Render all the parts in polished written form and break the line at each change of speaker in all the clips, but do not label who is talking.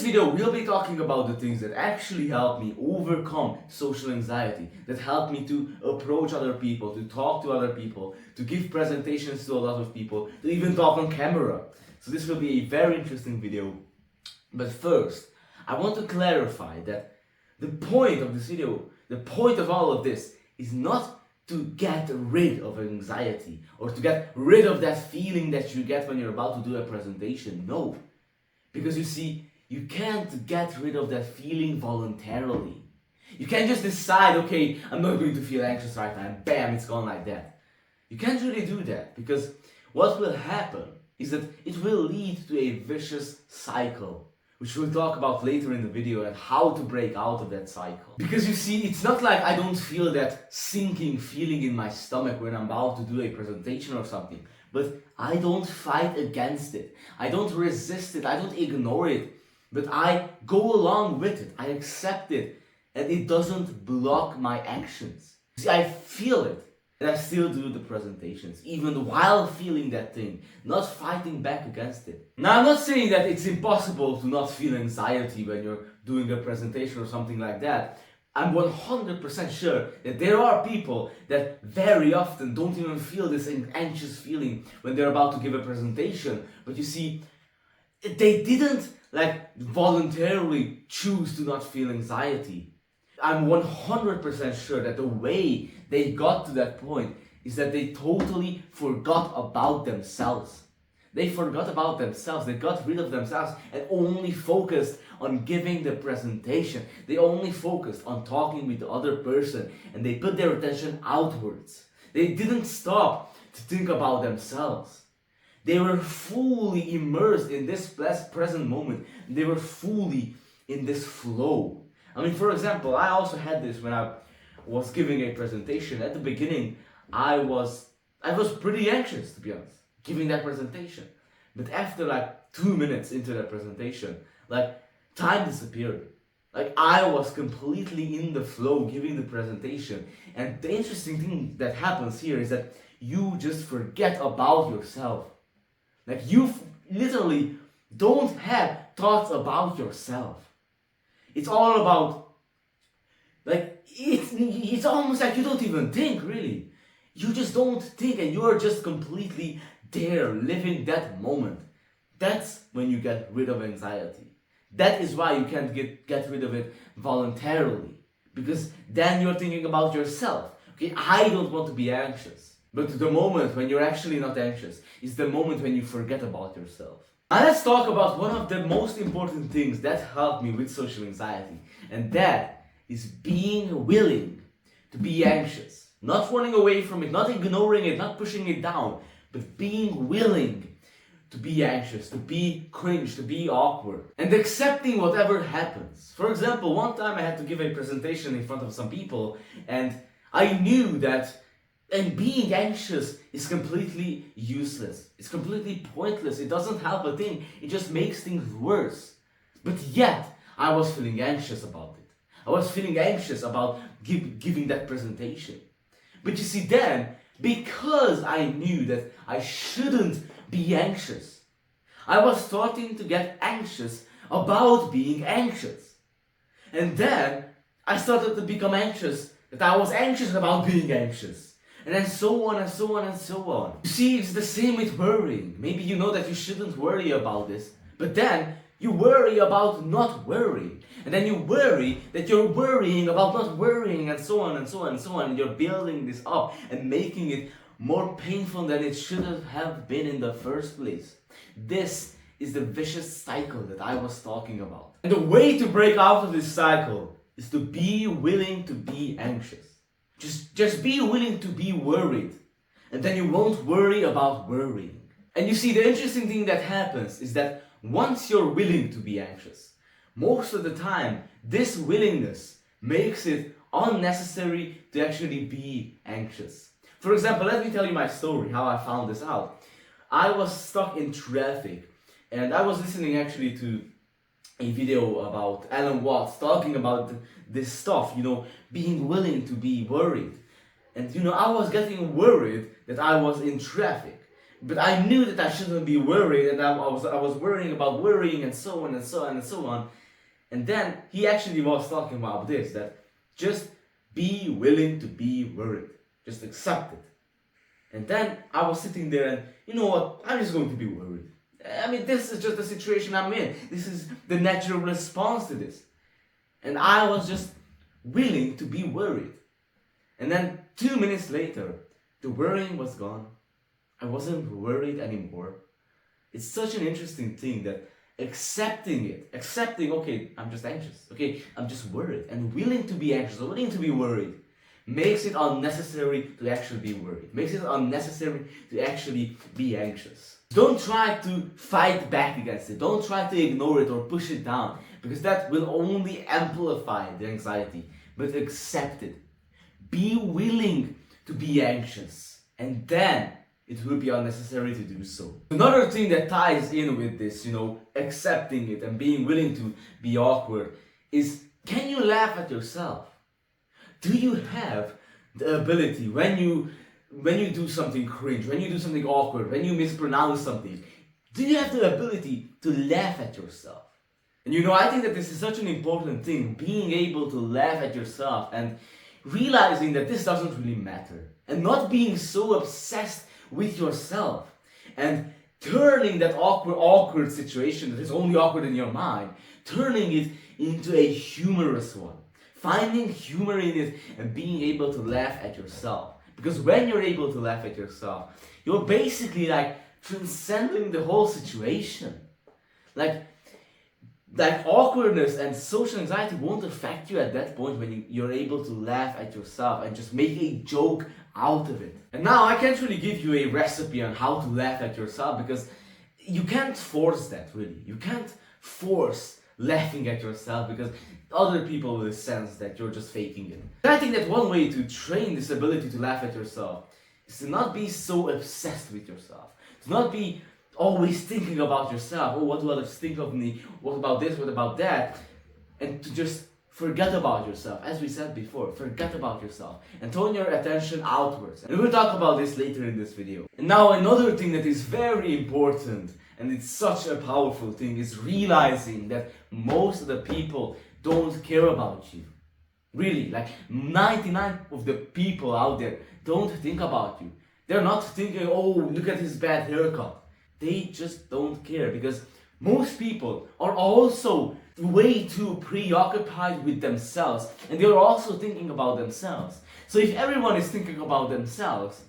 video, we'll be talking about the things that actually help me overcome social anxiety, that help me to approach other people, to talk to other people, to give presentations to a lot of people, to even talk on camera. So this will be a very interesting video. But first, I want to clarify that the point of this video, the point of all of this, is not to get rid of anxiety or to get rid of that feeling that you get when you're about to do a presentation. No. Because you see, you can't get rid of that feeling voluntarily. You can't just decide, okay, I'm not going to feel anxious right now, and bam, it's gone like that. You can't really do that, because what will happen is that it will lead to a vicious cycle, which we'll talk about later in the video, and how to break out of that cycle. Because you see, it's not like I don't feel that sinking feeling in my stomach when I'm about to do a presentation or something, but I don't fight against it. I don't resist it. I don't ignore it. But I go along with it. I accept it. And it doesn't block my actions. See, I feel it. And I still do the presentations, even while feeling that thing, not fighting back against it. Now, I'm not saying that it's impossible to not feel anxiety when you're doing a presentation or something like that. I'm 100% sure that there are people that very often don't even feel this anxious feeling when they're about to give a presentation. But you see, they didn't voluntarily choose to not feel anxiety. I'm 100% sure that the way they got to that point is that they totally forgot about themselves. They forgot about themselves, they got rid of themselves and only focused on giving the presentation. They only focused on talking with the other person and they put their attention outwards. They didn't stop to think about themselves. They were fully immersed in this present moment. They were fully in this flow. I mean, for example, I also had this when I was giving a presentation. At the beginning, I was pretty anxious, to be honest, giving that presentation. But after 2 minutes into that presentation, time disappeared. I was completely in the flow giving the presentation. And the interesting thing that happens here is that you just forget about yourself. You literally don't have thoughts about yourself. It's all about, it's almost like you don't even think, really. You just don't think and you're just completely there, living that moment. That's when you get rid of anxiety. That is why you can't get rid of it voluntarily. Because then you're thinking about yourself. Okay, I don't want to be anxious. But the moment when you're actually not anxious is the moment when you forget about yourself. Now let's talk about one of the most important things that helped me with social anxiety. And that is being willing to be anxious. Not running away from it, not ignoring it, not pushing it down, but being willing to be anxious, to be cringe, to be awkward, and accepting whatever happens. For example, one time I had to give a presentation in front of some people, and I knew that being anxious is completely useless. It's completely pointless. It doesn't help a thing. It just makes things worse. But yet, I was feeling anxious about it. I was feeling anxious about giving that presentation. But you see, then, because I knew that I shouldn't be anxious, I was starting to get anxious about being anxious. And then I started to become anxious that I was anxious about being anxious. And then so on and so on and so on. You see, it's the same with worrying. Maybe you know that you shouldn't worry about this, but then you worry about not worrying. And then you worry that you're worrying about not worrying, and so on and so on and so on. And you're building this up and making it more painful than it should have been in the first place. This is the vicious cycle that I was talking about. And the way to break out of this cycle is to be willing to be anxious. Just be willing to be worried. And then you won't worry about worrying. And you see, the interesting thing that happens is that once you're willing to be anxious, most of the time, this willingness makes it unnecessary to actually be anxious. For example, let me tell you my story, how I found this out. I was stuck in traffic, and I was listening actually to a video about Alan Watts talking about this stuff, being willing to be worried. And I was getting worried that I was in traffic. But I knew that I shouldn't be worried, and I was worrying about worrying and so on and so on and so on. And then he actually was talking about this, that just be willing to be worried. Just accept it. And then I was sitting there and, you know what, I'm just going to be worried. I mean, this is just the situation I'm in. This is the natural response to this. And I was just willing to be worried. And then 2 minutes later, the worrying was gone. I wasn't worried anymore. It's such an interesting thing that accepting, okay, I'm just anxious, okay, I'm just worried, and willing to be anxious, or willing to be worried, makes it unnecessary to actually be worried, makes it unnecessary to actually be anxious. Don't try to fight back against it, don't try to ignore it or push it down, because that will only amplify the anxiety, but accept it. Be willing to be anxious, and then it will be unnecessary to do so. Another thing that ties in with this, accepting it and being willing to be awkward is, can you laugh at yourself? Do you have the ability when you do something cringe, when you do something awkward, when you mispronounce something, do you have the ability to laugh at yourself? And I think that this is such an important thing, being able to laugh at yourself and realizing that this doesn't really matter, and not being so obsessed with yourself and turning that awkward situation that is only awkward in your mind, turning it into a humorous one, finding humor in it and being able to laugh at yourself. Because when you're able to laugh at yourself, you're basically like transcending the whole situation. Like awkwardness and social anxiety won't affect you at that point when you're able to laugh at yourself and just make a joke out of it. And now I can't really give you a recipe on how to laugh at yourself, because you can't force that, really. You can't force laughing at yourself, because other people will sense that you're just faking it. And I think that one way to train this ability to laugh at yourself is to not be so obsessed with yourself, to not be always thinking about yourself. Oh, what do others think of me? What about this? What about that? And to just forget about yourself. As we said before, forget about yourself and turn your attention outwards. And we'll talk about this later in this video. And now another thing that is very important, and it's such a powerful thing, is realizing that most of the people don't care about you. Really, like 99% of the people out there don't think about you. They're not thinking, oh, look at his bad haircut. They just don't care, because most people are also way too preoccupied with themselves, and they're also thinking about themselves. So if everyone is thinking about themselves,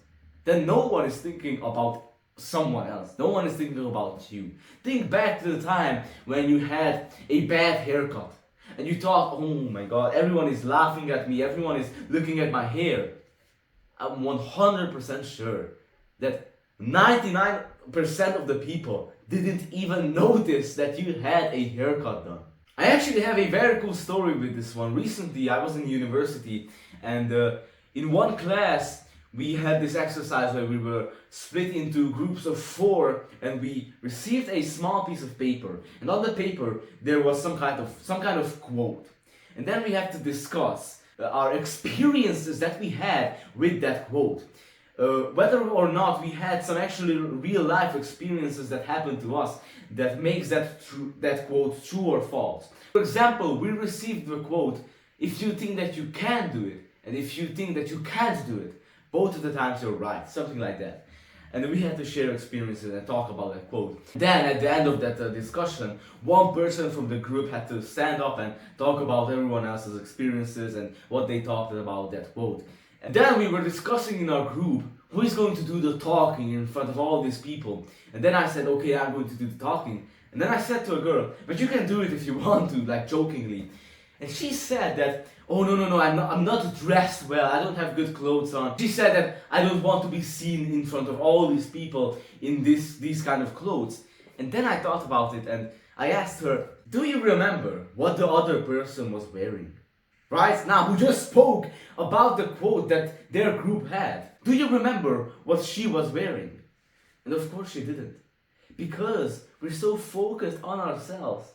then no one is thinking about someone else. No one is thinking about you. Think back to the time when you had a bad haircut and you thought, oh my god, everyone is laughing at me, everyone is looking at my hair. I'm 100% sure that 99% of the people didn't even notice that you had a haircut done. I actually have a very cool story with this one. Recently I was in university, and in one class we had this exercise where we were split into groups of 4, and we received a small piece of paper, and on the paper there was some kind of quote, and then we had to discuss our experiences that we had with that quote. Whether or not we had some actually real life experiences that happened to us that makes that quote true or false. For example, we received the quote, if you think that you can do it, and if you think that you can't do it, both of the times you're right, something like that. And then we had to share experiences and talk about that quote. Then at the end of that discussion, one person from the group had to stand up and talk about everyone else's experiences and what they thought about that quote. And then we were discussing in our group who is going to do the talking in front of all these people. And then I said, okay, I'm going to do the talking. And then I said to a girl, but you can do it if you want to, like jokingly. And she said that, oh no, I'm not dressed well, I don't have good clothes on. She said that I don't want to be seen in front of all these people in these kind of clothes. And then I thought about it and I asked her, do you remember what the other person was wearing? Right now, who just spoke about the quote that their group had. Do you remember what she was wearing? And of course she didn't. Because we're so focused on ourselves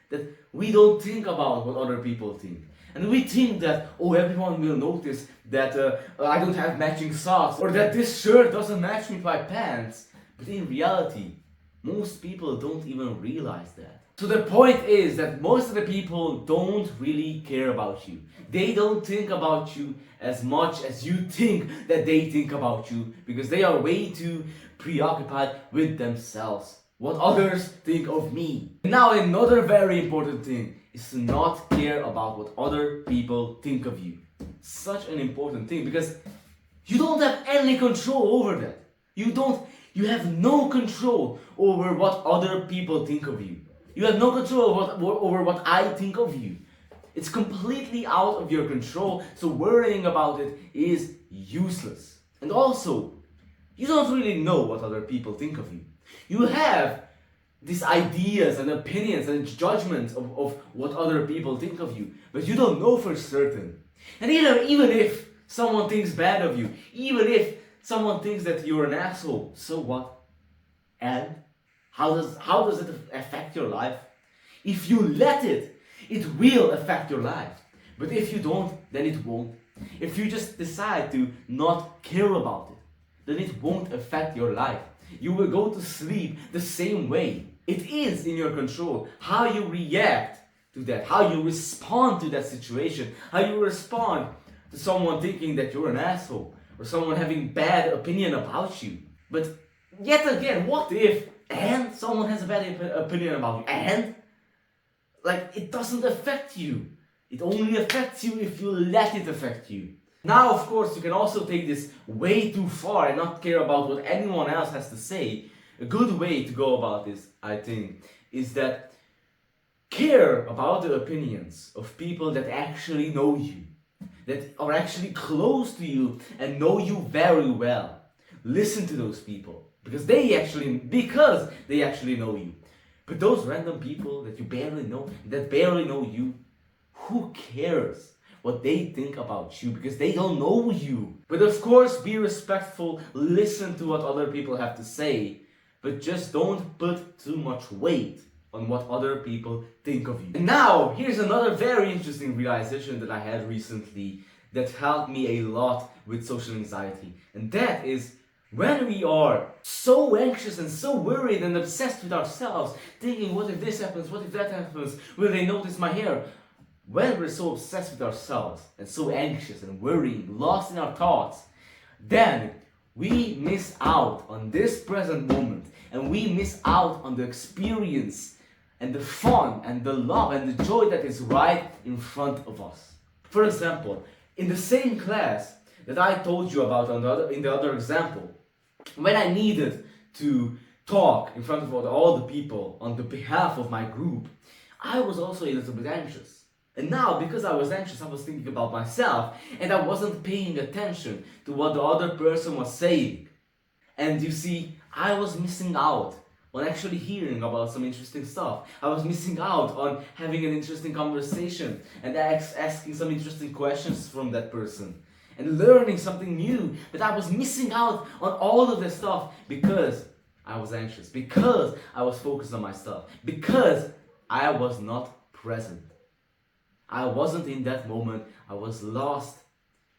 that we don't think about what other people think. And we think that, oh, everyone will notice that I don't have matching socks, or that this shirt doesn't match with my pants. But in reality, most people don't even realize that. So the point is that most of the people don't really care about you. They don't think about you as much as you think that they think about you, because they are way too preoccupied with themselves. What others think of me. Now another very important thing is to not care about what other people think of you. Such an important thing, because you don't have any control over that. You have no control over what other people think of you. You have no control over what I think of you. It's completely out of your control, so worrying about it is useless. And also, you don't really know what other people think of you. You have these ideas and opinions and judgments of what other people think of you, but you don't know for certain. And even if someone thinks bad of you, even if someone thinks that you're an asshole, so what? And how does it affect your life? If you let it, it will affect your life. But if you don't, then it won't. If you just decide to not care about it, then it won't affect your life. You will go to sleep the same way. It is in your control how you react to that, how you respond to that situation, how you respond to someone thinking that you're an asshole, or someone having bad opinion about you. But yet again, what if and someone has a bad opinion about you, and it doesn't affect you? It only affects you if you let it affect you. Now, of course, you can also take this way too far and not care about what anyone else has to say. A good way to go about this, I think, is that care about the opinions of people that actually know you, that are actually close to you and know you very well. Listen to those people because they actually know you. But those random people that you barely know, that barely know you, who cares what they think about you, because they don't know you? But of course, be respectful, listen to what other people have to say, but just don't put too much weight on what other people think of you. And now, here's another very interesting realization that I had recently that helped me a lot with social anxiety. And that is, when we are so anxious and so worried and obsessed with ourselves, thinking, what if this happens, what if that happens, will they notice my hair? When we're so obsessed with ourselves and so anxious and worrying, lost in our thoughts, then we miss out on this present moment, and we miss out on the experience and the fun and the love and the joy that is right in front of us. For example, in the same class that I told you about in the other example, when I needed to talk in front of all the people on the behalf of my group, I was also a little bit anxious. And now, because I was anxious, I was thinking about myself, and I wasn't paying attention to what the other person was saying. And you see, I was missing out on actually hearing about some interesting stuff. I was missing out on having an interesting conversation and asking some interesting questions from that person and learning something new. But I was missing out on all of this stuff because I was anxious, because I was focused on my stuff, because I was not present. I wasn't in that moment. I was lost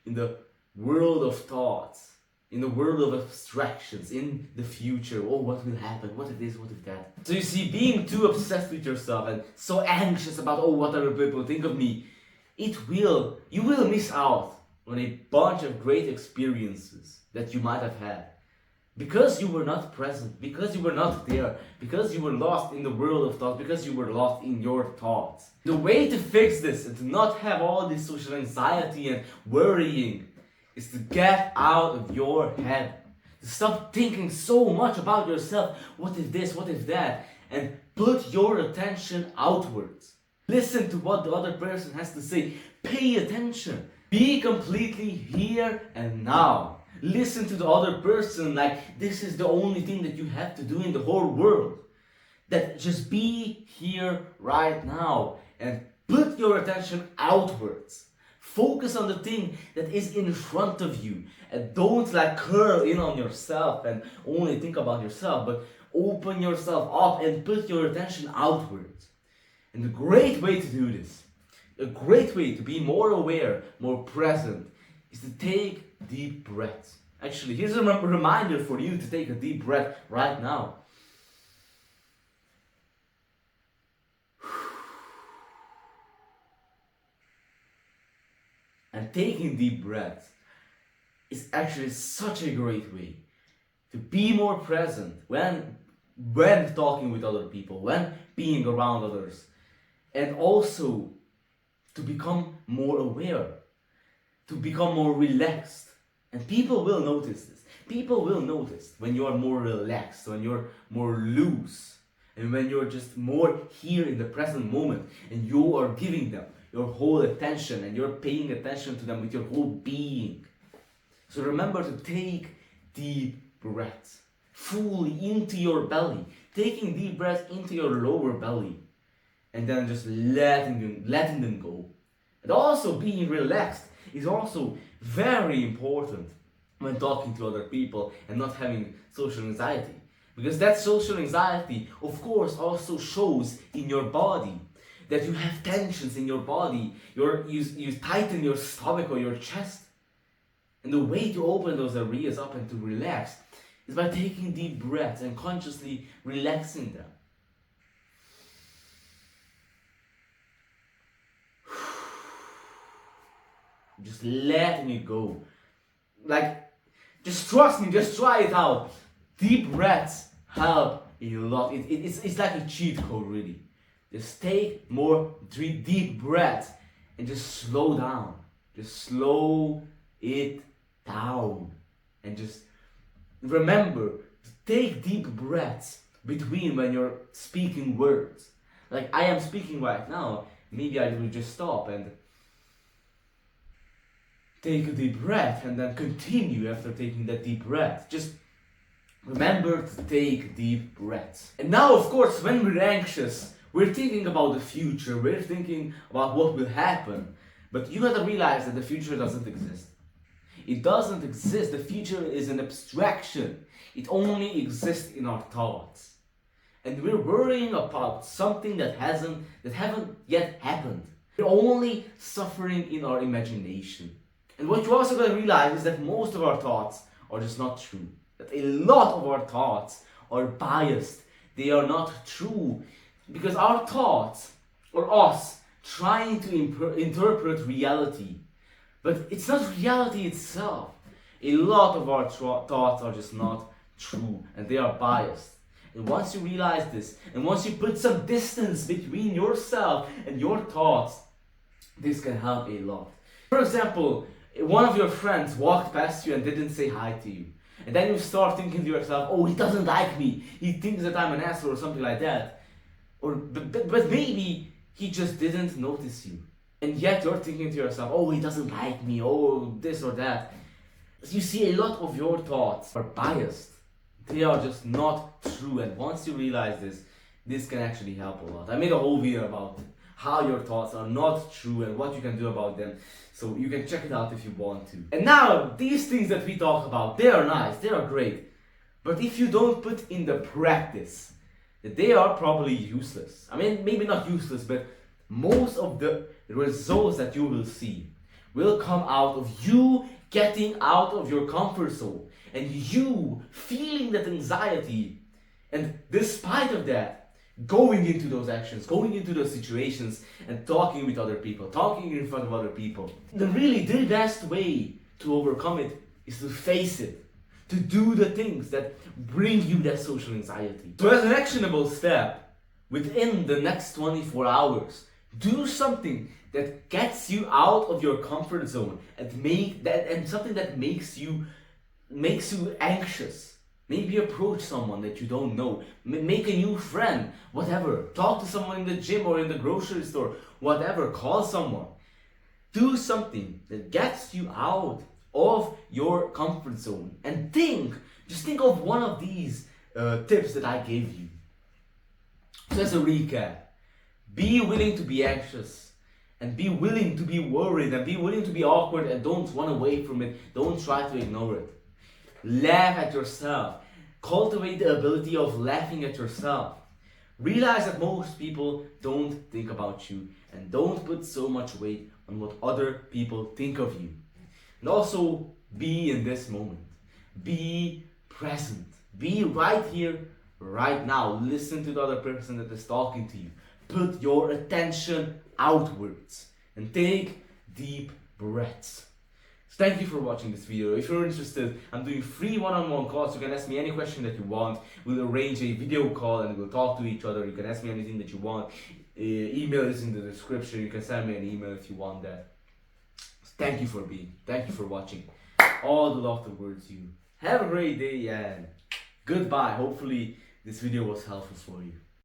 in the world of thoughts, in the world of abstractions, in the future. Oh, what will happen? What if this? What if that? So you see, being too obsessed with yourself and so anxious about, oh, what other people think of me, you will miss out on a bunch of great experiences that you might have had. Because you were not present, because you were not there, because you were lost in the world of thoughts, because you were lost in your thoughts. The way to fix this and to not have all this social anxiety and worrying is to get out of your head. To stop thinking so much about yourself, what if this, what if that, and put your attention outwards. Listen to what the other person has to say. Pay attention. Be completely here and now. Listen to the other person like this is the only thing that you have to do in the whole world. That just be here right now and put your attention outwards. Focus on the thing that is in front of you and don't curl in on yourself and only think about yourself, but open yourself up and put your attention outwards. And a great way to do this, a great way to be more aware, more present, is to take deep breaths. Actually, here's a reminder for you to take a deep breath right now. And taking deep breaths is actually such a great way to be more present when talking with other people, when being around others, and also to become more aware, to become more relaxed. And people will notice this. People will notice when you are more relaxed, when you're more loose, and when you're just more here in the present moment, and you are giving them your whole attention, and you're paying attention to them with your whole being. So remember to take deep breaths fully into your belly, taking deep breaths into your lower belly, and then just letting them go. And also being relaxed is also very important when talking to other people and not having social anxiety. Because that social anxiety, of course, also shows in your body that you have tensions in your body. You tighten your stomach or your chest. And the way to open those areas up and to relax is by taking deep breaths and consciously relaxing them. Just letting it go. Like, just trust me, just try it out. Deep breaths help a lot. It's like a cheat code, really. Just take more deep breaths and just slow down. Just slow it down. And just remember, take deep breaths between when you're speaking words. Like I am speaking right now, maybe I will just stop and take a deep breath and then continue after taking that deep breath. Just remember to take deep breaths. And now, of course, when we're anxious, we're thinking about the future, we're thinking about what will happen. But you gotta realize that the future doesn't exist. It doesn't exist. The future is an abstraction. It only exists in our thoughts. And we're worrying about something that haven't yet happened. We're only suffering in our imagination. And what you also gotta realize is that most of our thoughts are just not true. That a lot of our thoughts are biased. They are not true. Because our thoughts, or us, trying to interpret reality. But it's not reality itself. A lot of our thoughts are just not true. And they are biased. And once you realize this, and once you put some distance between yourself and your thoughts, this can help a lot. For example, one of your friends walked past you and didn't say hi to you. And then you start thinking to yourself, oh, he doesn't like me. He thinks that I'm an asshole or something like that. But maybe he just didn't notice you. And yet you're thinking to yourself, oh, he doesn't like me, oh, this or that. You see, a lot of your thoughts are biased. They are just not true. And once you realize this can actually help a lot. I made a whole video about how your thoughts are not true and what you can do about them. So you can check it out if you want to. And now, these things that we talk about, they are nice, they are great. But if you don't put in the practice, they are probably useless. I mean, maybe not useless, but most of the results that you will see will come out of you getting out of your comfort zone and you feeling that anxiety, and despite of that, going into those actions, going into those situations and talking with other people, talking in front of other people. The best way to overcome it is to face it, to do the things that bring you that social anxiety. So as an actionable step, within the next 24 hours, do something that gets you out of your comfort zone and something that makes you anxious. Maybe approach someone that you don't know, make a new friend, whatever. Talk to someone in the gym or in the grocery store, whatever. Call someone. Do something that gets you out of your comfort zone. And just think of one of these tips that I gave you. So as a recap, be willing to be anxious, and be willing to be worried, and be willing to be awkward, and don't run away from it. Don't try to ignore it. Laugh at yourself. Cultivate the ability of laughing at yourself. Realize that most people don't think about you, and don't put so much weight on what other people think of you. And also be in this moment. Be present. Be right here, right now. Listen to the other person that is talking to you. Put your attention outwards and take deep breaths. Thank you for watching this video. If you're interested, I'm doing free one-on-one calls. You can ask me any question that you want. We'll arrange a video call and we'll talk to each other. You can ask me anything that you want. Email is in the description. You can send me an email if you want that. Thank you for watching. All the love towards you. Have a great day and goodbye. Hopefully this video was helpful for you.